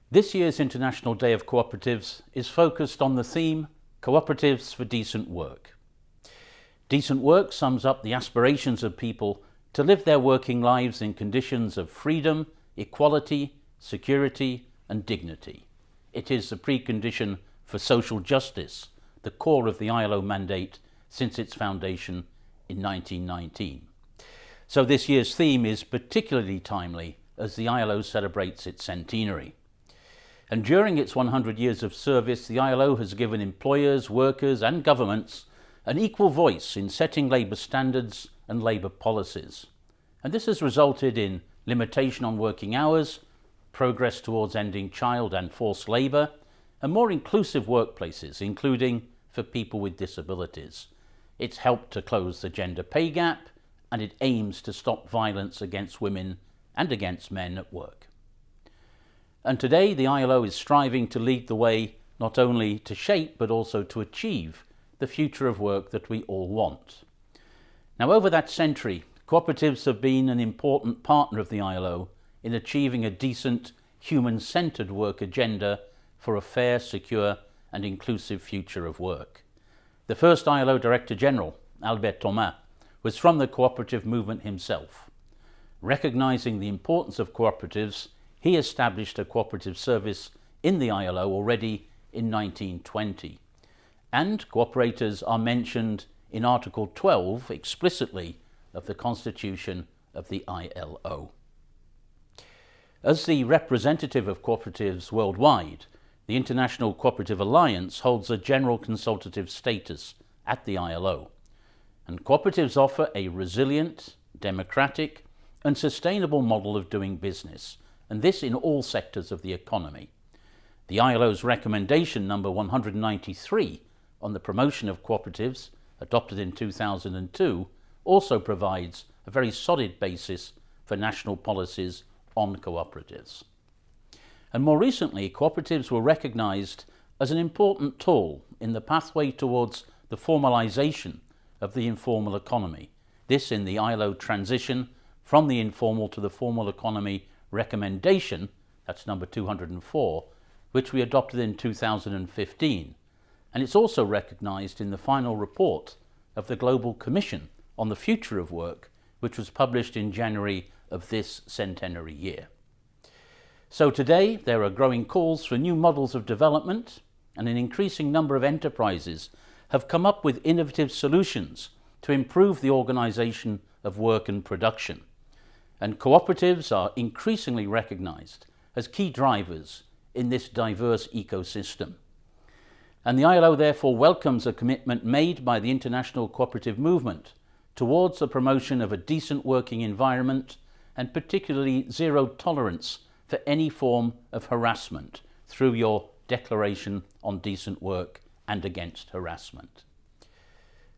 This year's International Day of Cooperatives is focused on the theme Cooperatives for Decent Work. Decent work sums up the aspirations of people to live their working lives in conditions of freedom, equality, security and dignity. It is the precondition for social justice, the core of the ILO mandate since its foundation in 1919. So this year's theme is particularly timely as the ILO celebrates its centenary. And during its 100 years of service, the ILO has given employers, workers and governments an equal voice in setting labour standards and labour policies. And this has resulted in limitation on working hours, progress towards ending child and forced labour, and more inclusive workplaces, including for people with disabilities. It's helped to close the gender pay gap, and it aims to stop violence against women and against men at work. And today the ILO is striving to lead the way not only to shape but also to achieve the future of work that we all want. Now, over that century, cooperatives have been an important partner of the ILO in achieving a decent, human-centred work agenda for a fair, secure and inclusive future of work. The first ILO Director-General, Albert Thomas, was from the cooperative movement himself. Recognising the importance of cooperatives, he established a cooperative service in the ILO already in 1920. And cooperators are mentioned in Article 12 explicitly of the Constitution of the ILO. As the representative of cooperatives worldwide, the International Cooperative Alliance holds a general consultative status at the ILO. And cooperatives offer a resilient, democratic and sustainable model of doing business, and this in all sectors of the economy. The ILO's recommendation number 193 on the promotion of cooperatives, adopted in 2002, also provides a very solid basis for national policies on cooperatives. And more recently, cooperatives were recognised as an important tool in the pathway towards the formalisation of the informal economy. This in the ILO transition from the informal to the formal economy recommendation, that's number 204, which we adopted in 2015. And it's also recognised in the final report of the Global Commission on the Future of Work, which was published in January of this centenary year. So today there are growing calls for new models of development, and an increasing number of enterprises have come up with innovative solutions to improve the organisation of work and production. And cooperatives are increasingly recognised as key drivers in this diverse ecosystem. And the ILO therefore welcomes a commitment made by the international cooperative movement towards the promotion of a decent working environment and particularly zero tolerance for any form of harassment through your Declaration on Decent Work and Against Harassment.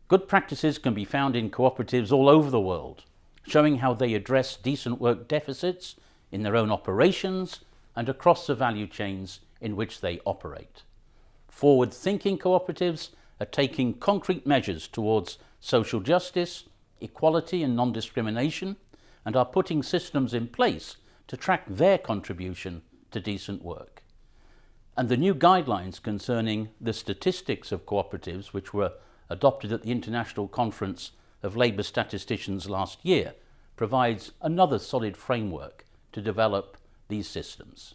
Good practices can be found in cooperatives all over the world, showing how they address decent work deficits in their own operations and across the value chains in which they operate. Forward-thinking cooperatives are taking concrete measures towards social justice, equality and non-discrimination, and are putting systems in place to track their contribution to decent work. And the new guidelines concerning the statistics of cooperatives, which were adopted at the International Conference of Labour Statisticians last year, provides another solid framework to develop these systems.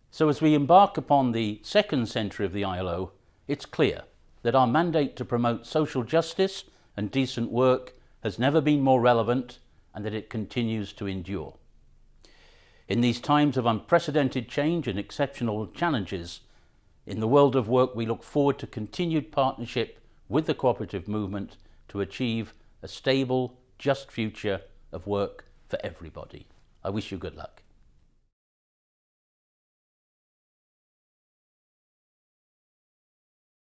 So as we embark upon the second century of the ILO, it's clear that our mandate to promote social justice and decent work has never been more relevant, and that it continues to endure. In these times of unprecedented change and exceptional challenges in the world of work, we look forward to continued partnership with the cooperative movement to achieve a stable, just future of work for everybody. I wish you good luck.